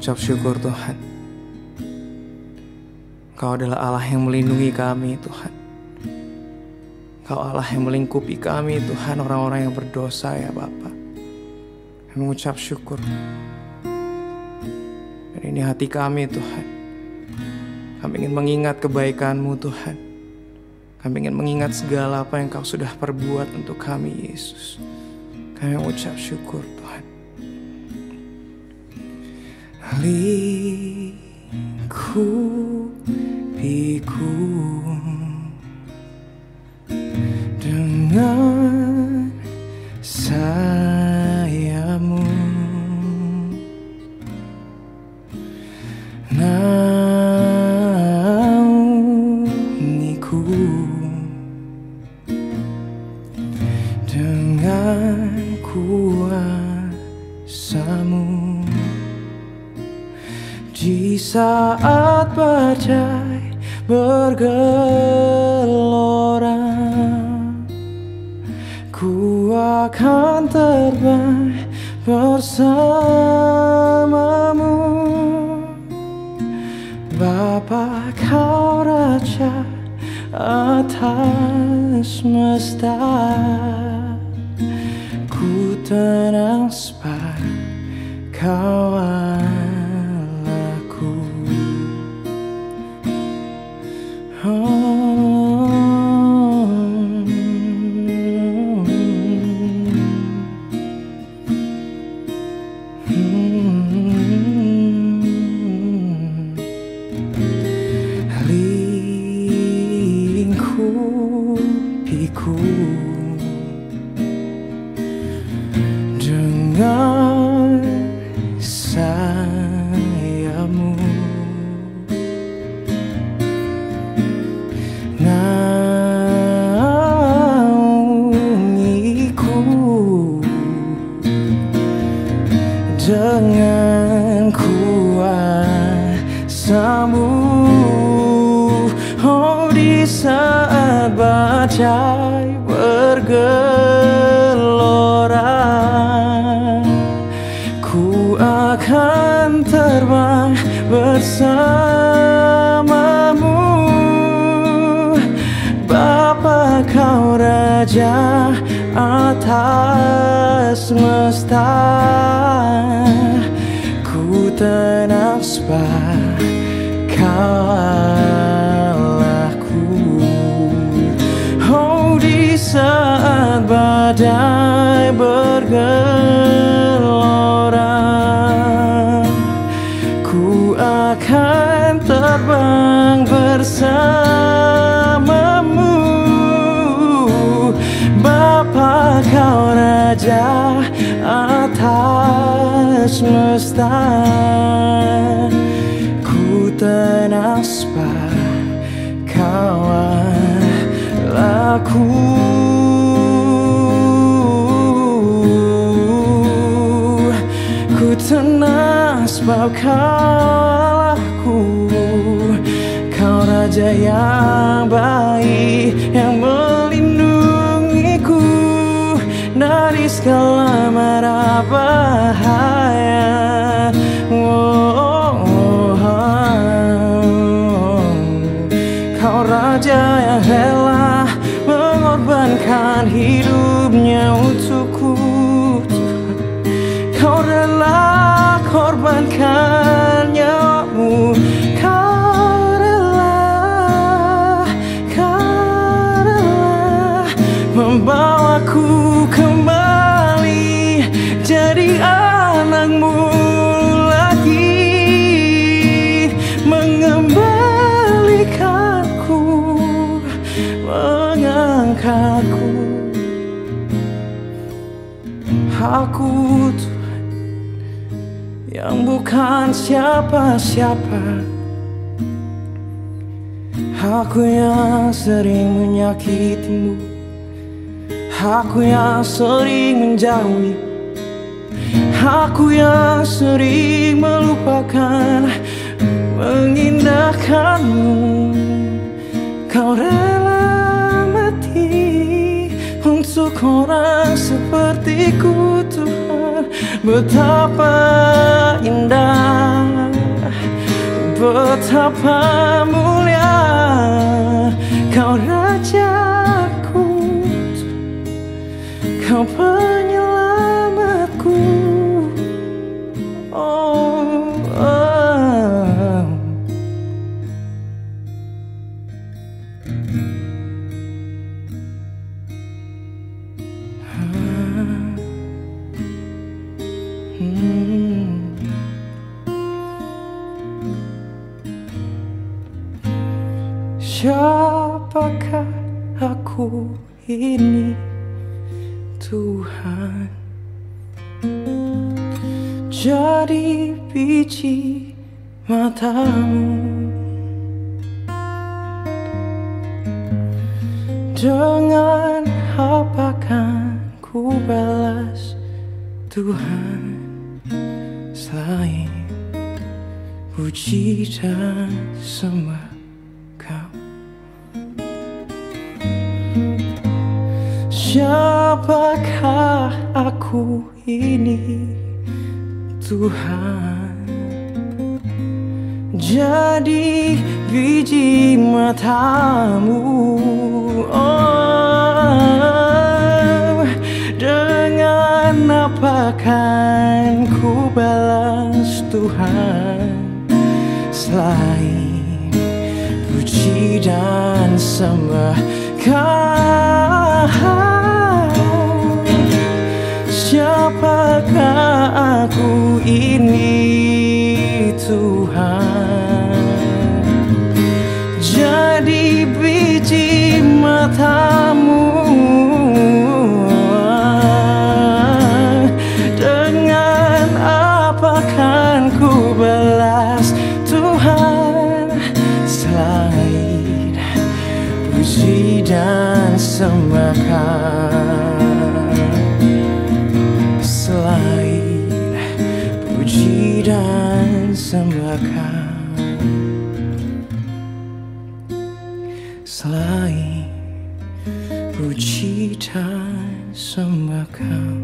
mengucap syukur Tuhan. Kau adalah Allah yang melindungi kami Tuhan. Kau Allah yang melingkupi kami Tuhan, orang-orang yang berdosa ya Bapa. Kami mengucap syukur. Dan ini hati kami Tuhan. Kami ingin mengingat kebaikan-Mu Tuhan. Kami ingin mengingat segala apa yang Kau sudah perbuat untuk kami Yesus. Kami mengucap syukur Tuhan. Lingkupiku dengan sayap-Mu, naungiku dengan kuasa-Mu. Di saat badai bergelora, ku akan terbang bersama-Mu. Bapa, Kau Raja atas semesta, ku tenang sebab Kau Allahku. Lingkupiku dengan sayap-Mu, naungiku dengan kuasa-Mu. Oh, di saat badai bergelora, ku akan terbang bersama-Mu. Bapa, Kau Raja atas semesta, ku tenang sebab Kau Allahku. Oh, di saat badai bergelora, ku akan terbang bersama-Mu. Bapa, Kau Raja atas semesta, ku tenang sebab Kau Allahku. Ku tenang sebab Kau Allahku. Kau Raja yang baik, yang melindungiku dari segala mara bahaya. Kau Raja yang rela mengorbankan hidupnya untukku. Kau rela korbankan nyawa-Mu. Kau rela membawaku kembali jadi anak-Mu lagi, mengembalikanku, mengangkatku. Aku Tuhan yang bukan siapa-siapa, aku yang sering menyakiti-Mu, aku yang sering menjauhi, aku yang sering melupakan, mengindahkan-Mu. Kau rela mati untuk orang sepertiku Tuhan. Betapa indah Betapa mulia Kau Rajaku, Kau penyelamatku. Oh, oh. Siapakah aku ini, Tuhan? Jadi biji matamu. Dengan apa kan ku balas, Tuhan, selain puji dan sembah Kau? Siapakah aku ini, Tuhan? Jadi biji matamu. Oh, dengan apa kan ku balas, Tuhan, selain puji dan sembah Kau? Siapakah aku ini, Tuhan? Jadi biji matamu. Dengan apa kan ku balas, Tuhan, selain puji dan sembah Kau? Selain puji dan sembah Kau, selain puji dan sembah Kau.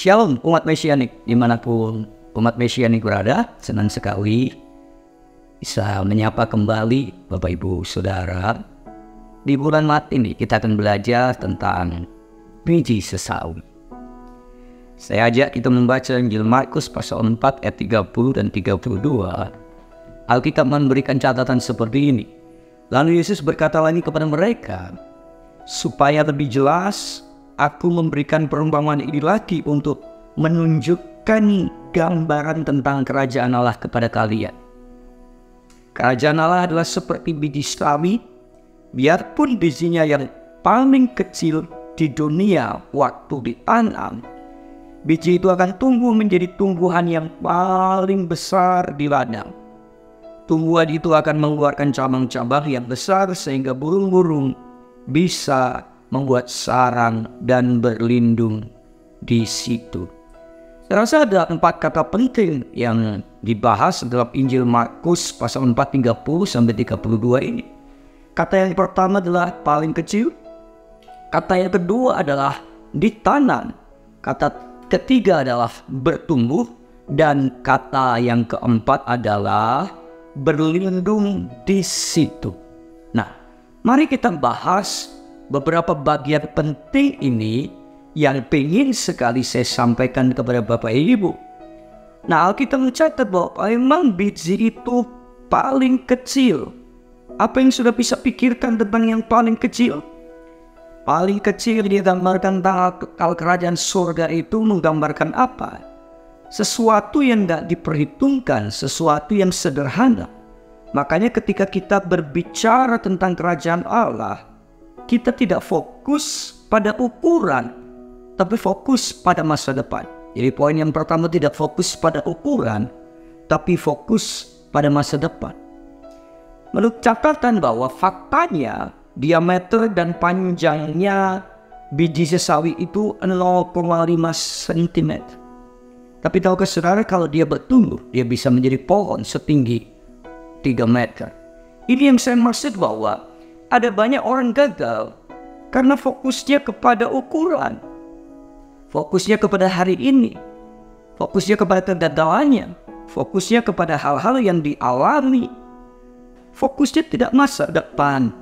Shalom umat Mesianik, dimanapun umat Mesianik berada, senang sekali bisa menyapa kembali Bapak Ibu Saudara. Di bulan Maret ini kita akan belajar tentang biji sesawi. Saya ajak kita membaca Injil Markus pasal 4 ayat 30 dan 32. Alkitab memberikan catatan seperti ini. Lalu Yesus berkata lagi kepada mereka, supaya lebih jelas, aku memberikan perumpamaan ini lagi untuk menunjukkan gambaran tentang kerajaan Allah kepada kalian. Kerajaan Allah adalah seperti biji sawi, biarpun bijinya yang paling kecil di dunia waktu ditanam, biji itu akan tumbuh menjadi tumbuhan yang paling besar di ladang. Tumbuhan itu akan mengeluarkan cabang-cabang yang besar sehingga burung-burung bisa membuat sarang dan berlindung di situ. Saya rasa ada 4 kata penting yang dibahas dalam Injil Markus pasal 4 30 sampai 32 ini. Kata yang pertama adalah paling kecil. Kata yang kedua adalah ditanam. Kata ketiga adalah bertumbuh. Dan kata yang keempat adalah berlindung di situ. Nah, mari kita bahas beberapa bagian penting ini yang ingin sekali saya sampaikan kepada Bapak Ibu. Nah, Alkitab mencatat bahwa memang biji itu paling kecil. Apa yang sudah bisa pikirkan tentang yang paling kecil? Paling kecil digambarkan tentang kerajaan surga itu menggambarkan apa? sesuatu yang tidak diperhitungkan, sesuatu yang sederhana. Makanya ketika kita berbicara tentang kerajaan Allah, kita tidak fokus pada ukuran, tapi fokus pada masa depan. Jadi poin yang pertama, tidak fokus pada ukuran, tapi fokus pada masa depan. Menurut catatan bahwa faktanya diameter dan panjangnya biji sesawi itu 0,5 cm. Tapi tahukah saudara, kalau dia bertumbuh, dia bisa menjadi pohon setinggi 3 meter. Ini yang saya maksud, bahwa ada banyak orang gagal karena fokusnya kepada ukuran, fokusnya kepada hari ini, fokusnya kepada kegagalannya, fokusnya kepada hal-hal yang dialami, fokusnya tidak masa depan.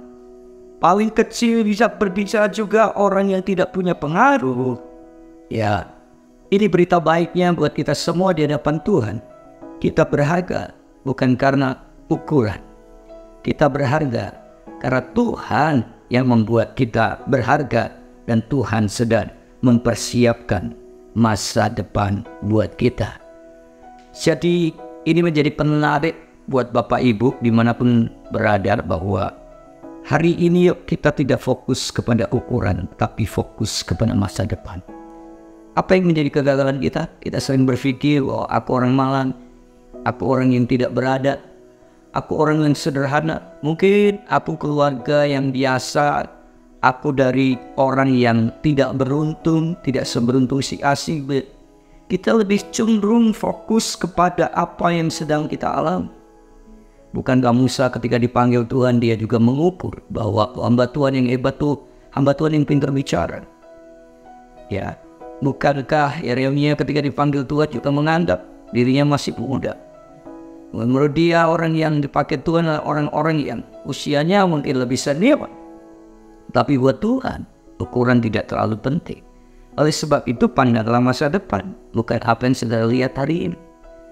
Paling kecil bisa berbicara juga orang yang tidak punya pengaruh. Ya, ini berita baiknya buat kita semua di hadapan Tuhan. Kita berharga bukan karena ukuran. Kita berharga karena Tuhan yang membuat kita berharga, dan Tuhan sedang mempersiapkan masa depan buat kita. Jadi ini menjadi penarik buat Bapak Ibu dimanapun berada, bahwa hari ini kita tidak fokus kepada ukuran, tapi fokus kepada masa depan. Apa yang menjadi kegagalan kita? Kita sering berpikir, oh, aku orang malang, aku orang yang tidak berada, aku orang yang sederhana, mungkin aku keluarga yang biasa, aku dari orang yang tidak beruntung, tidak seberuntung si A si B. Kita lebih cenderung fokus kepada apa yang sedang kita alami. Bukankah Musa ketika dipanggil Tuhan, dia juga mengukur bahwa hamba Tuhan yang hebat tuh hamba Tuhan yang pintar bicara. Ya, bukankah Yeremia ketika dipanggil Tuhan juga menganggap dirinya masih muda? Menurut dia, orang yang dipakai Tuhan adalah orang-orang yang usianya mungkin lebih senior. Tapi buat Tuhan, ukuran tidak terlalu penting. Oleh sebab itu, pandanglah masa depan, bukan apa yang sedang lihat hari ini.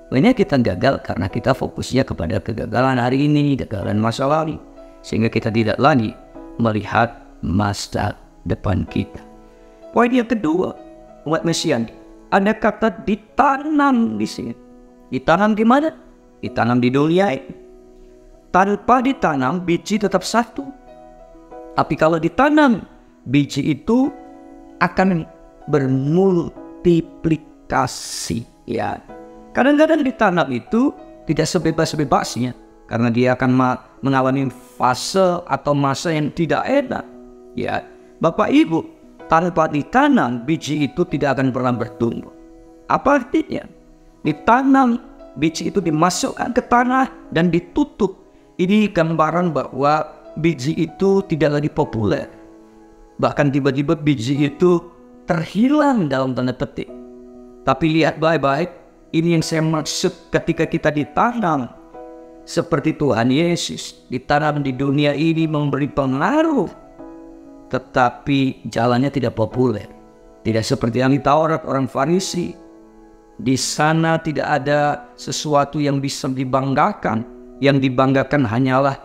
Banyak kita gagal karena kita fokusnya kepada kegagalan hari ini, kegagalan masa lalu, sehingga kita tidak lagi melihat masa depan kita. Poin yang kedua, umat Mesianik, ada kata ditanam di sini. Ditanam di mana? Ditanam di dunia ini. Tanpa ditanam, biji tetap satu. Tapi kalau ditanam, biji itu akan bermultiplikasi. Ya, kadang-kadang ditanam itu tidak sebebas-bebasnya, karena dia akan mengalami fase atau masa yang tidak enak. Ya, Bapak Ibu, tanpa ditanam, biji itu tidak akan pernah bertumbuh. Apa artinya? Ditanam, biji itu dimasukkan ke tanah dan ditutup. Ini gambaran bahwa biji itu tidak lagi populer. Bahkan tiba-tiba biji itu terhilang dalam tanda petik. Tapi lihat baik-baik, ini yang saya maksud ketika kita ditanam seperti Tuhan Yesus. Ditanam di dunia ini memberi pengaruh, tetapi jalannya tidak populer. Tidak seperti yang di Taurat orang Farisi. Di sana tidak ada sesuatu yang bisa dibanggakan. Yang dibanggakan hanyalah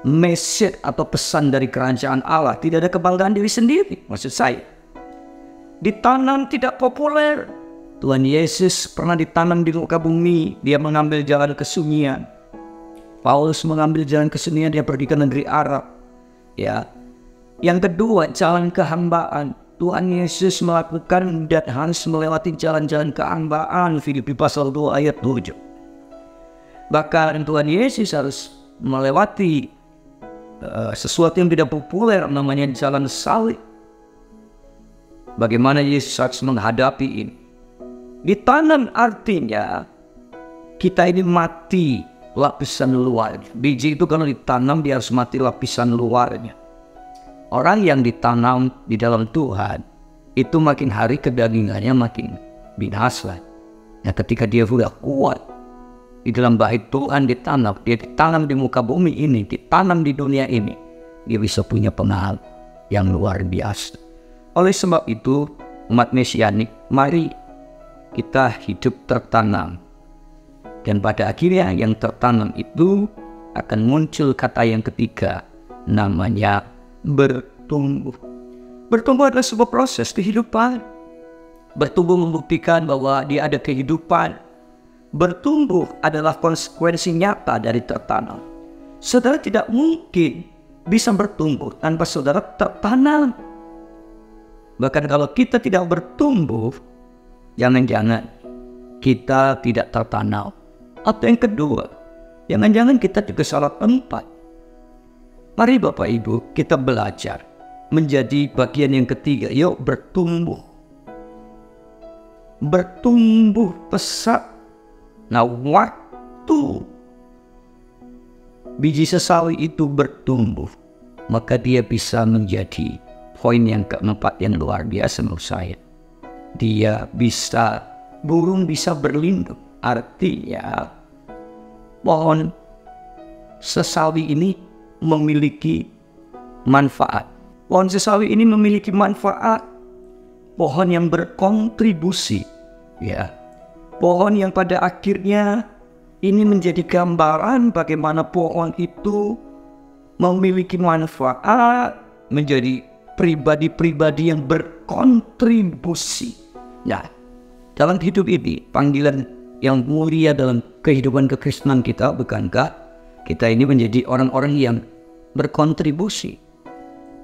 message atau pesan dari kerajaan Allah. Tidak ada kebanggaan diri sendiri, maksud saya. Ditanam tidak populer. Tuhan Yesus pernah ditanam di muka bumi. Dia mengambil jalan kesunyian. Paulus mengambil jalan kesunyian, dia pergi ke negeri Arab. Ya. Yang kedua, jalan kehambaan. Tuhan Yesus melakukan dan harus melewati jalan-jalan kehambaan. Filipi pasal 2 ayat 7. Bahkan Tuhan Yesus harus melewati sesuatu yang tidak populer, namanya jalan salib. Bagaimana Yesus harus menghadapi ini? Ditanam artinya kita ini mati lapisan luar. Biji itu kalau ditanam dia harus mati lapisan luarnya. Orang yang ditanam di dalam Tuhan itu makin hari kedagingannya makin binasa. Nah, ketika dia sudah kuat di dalam bait Tuhan ditanam, dia ditanam di muka bumi ini, ditanam di dunia ini, dia bisa punya pengaruh yang luar biasa. Oleh sebab itu, umat Mesianik, mari kita hidup tertanam. Dan pada akhirnya yang tertanam itu akan muncul kata yang ketiga, namanya bertumbuh. Bertumbuh adalah sebuah proses kehidupan. Bertumbuh membuktikan bahwa dia ada kehidupan. Bertumbuh adalah konsekuensi nyata dari tertanam. Saudara tidak mungkin bisa bertumbuh tanpa saudara tertanam. Bahkan kalau kita tidak bertumbuh, jangan-jangan kita tidak tertanam. Atau yang kedua, jangan-jangan kita juga salah tempat. Mari Bapak Ibu, kita belajar menjadi bagian yang ketiga. Yuk bertumbuh. Bertumbuh pesat. Nah, waktu biji sesawi itu bertumbuh, maka dia bisa menjadi poin yang keempat yang luar biasa menurut saya. Burung bisa berlindung. Artinya pohon sesawi ini memiliki manfaat. Pohon sesawi ini memiliki manfaat. Pohon yang berkontribusi, ya. Pohon yang pada akhirnya ini menjadi gambaran bagaimana pohon itu memiliki manfaat, menjadi pribadi-pribadi yang berkontribusi. Nah, dalam hidup ini, panggilan yang mulia dalam kehidupan kekristenan kita, bukankah kita ini menjadi orang-orang yang berkontribusi?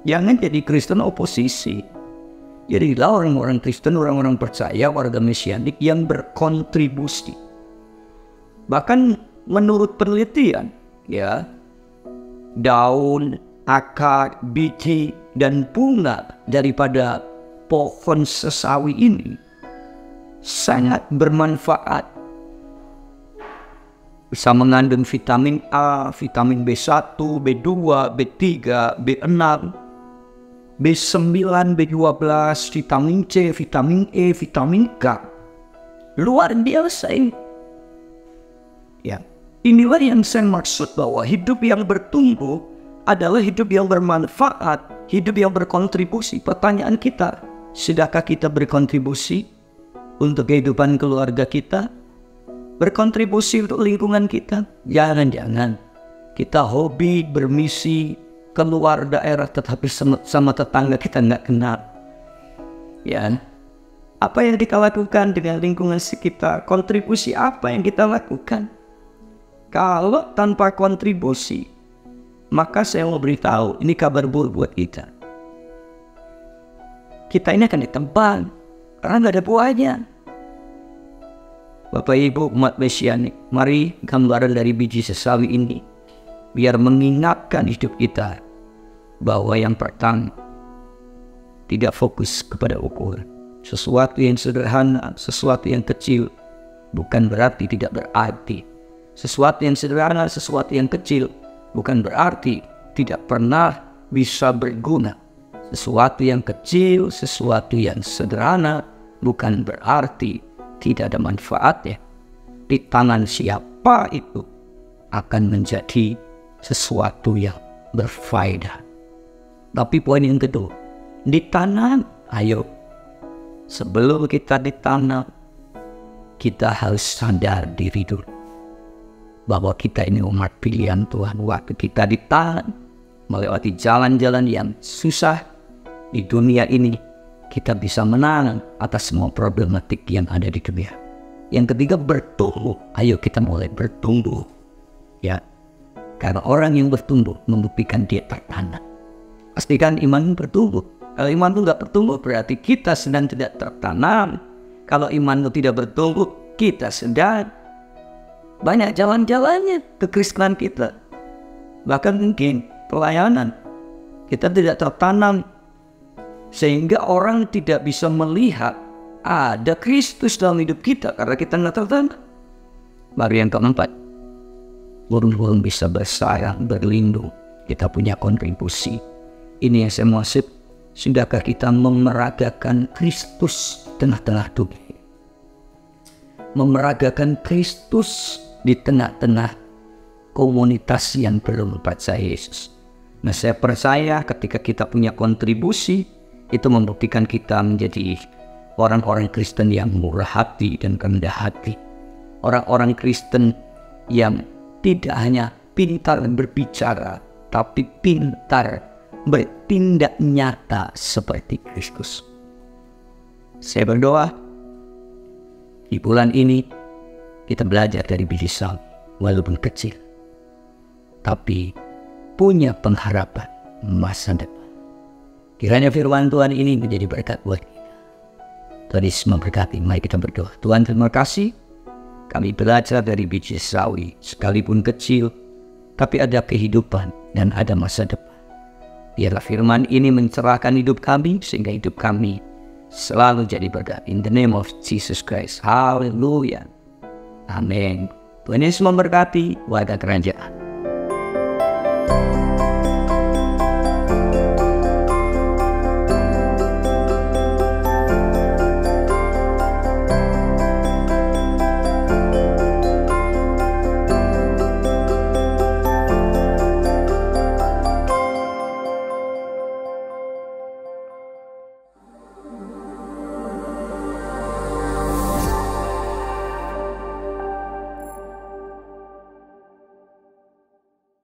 Jangan jadi Kristen oposisi. Jadilah orang-orang Kristen, orang-orang percaya, warga mesianik yang berkontribusi. Bahkan menurut penelitian, ya, daun, akar, biji, dan bunga daripada pohon sesawi ini sangat bermanfaat. Bisa mengandung vitamin A, vitamin B1, B2, B3, B6, B9, B12, vitamin C, vitamin E, vitamin K. Luar biasa ini. Ya, inilah yang saya maksud bahwa hidup yang bertumbuh adalah hidup yang bermanfaat, hidup yang berkontribusi. Pertanyaan kita, sudahkah kita berkontribusi untuk kehidupan keluarga kita? Berkontribusi untuk lingkungan kita? Jangan-jangan kita hobi bermisi keluar daerah tetapi sama tetangga kita nggak kenal. Ya, apa yang kita lakukan dengan lingkungan sekitar? Kontribusi apa yang kita lakukan? Kalau tanpa kontribusi, maka saya mau beritahu, ini kabar buruk buat kita. Kita ini akan ditempang karena nggak ada buahnya. Bapak Ibu umat mesianik, mari gambaran dari biji sesawi ini biar mengingatkan hidup kita bahwa yang pertama, tidak fokus kepada ukuran. Sesuatu yang sederhana, sesuatu yang kecil bukan berarti tidak berarti. Sesuatu yang sederhana, sesuatu yang kecil bukan berarti tidak pernah bisa berguna. Sesuatu yang kecil, sesuatu yang sederhana bukan berarti tidak ada manfaatnya. Di tangan siapa itu akan menjadi sesuatu yang berfaedah. Tapi poin yang kedua, ditanam. Ayo, sebelum kita ditanam, kita harus sadar diri dulu bahwa kita ini umat pilihan Tuhan. Waktu kita ditanam, melewati jalan-jalan yang susah di dunia ini, kita bisa menang atas semua problematik yang ada di dunia. Yang ketiga, bertumbuh. Ayo kita mulai bertumbuh, ya. Karena orang yang bertumbuh membuktikan dia tertanam. Pastikan iman bertumbuh. Kalau iman itu nggak bertumbuh, berarti kita sedang tidak tertanam. Kalau iman itu tidak bertumbuh, kita sedang banyak jalan-jalannya kekristenan kita. Bahkan mungkin pelayanan kita tidak tertanam, sehingga orang tidak bisa melihat ada Kristus dalam hidup kita karena kita nggak tertanam. Baru yang keempat, burung-burung bisa bersarang, berlindung. Kita punya kontribusi. Ini yang saya maksud. Sudahkah kita memeragakan Kristus tengah-tengah dunia? Memeragakan Kristus di tengah-tengah komunitas yang belum percaya Yesus. Nah, saya percaya ketika kita punya kontribusi, itu membuktikan kita menjadi orang-orang Kristen yang murah hati dan rendah hati. Orang-orang Kristen yang tidak hanya pintar berbicara, tapi pintar bertindak nyata seperti Kristus. Saya berdoa Di bulan ini kita belajar dari biji sawi, walaupun kecil, tapi punya pengharapan masa depan. Kiranya firman Tuhan ini menjadi berkat buat kita. Tuhan Yesus memberkati. Mari kita berdoa. Tuhan, terima kasih. Kami belajar dari biji sawi, sekalipun kecil, tapi ada kehidupan dan ada masa depan. Biarlah firman ini mencerahkan hidup kami, sehingga hidup kami selalu jadi berkat. In the name of Jesus Christ. Haleluya. Amin. Tuhan Yesus memberkati warga kerajaan.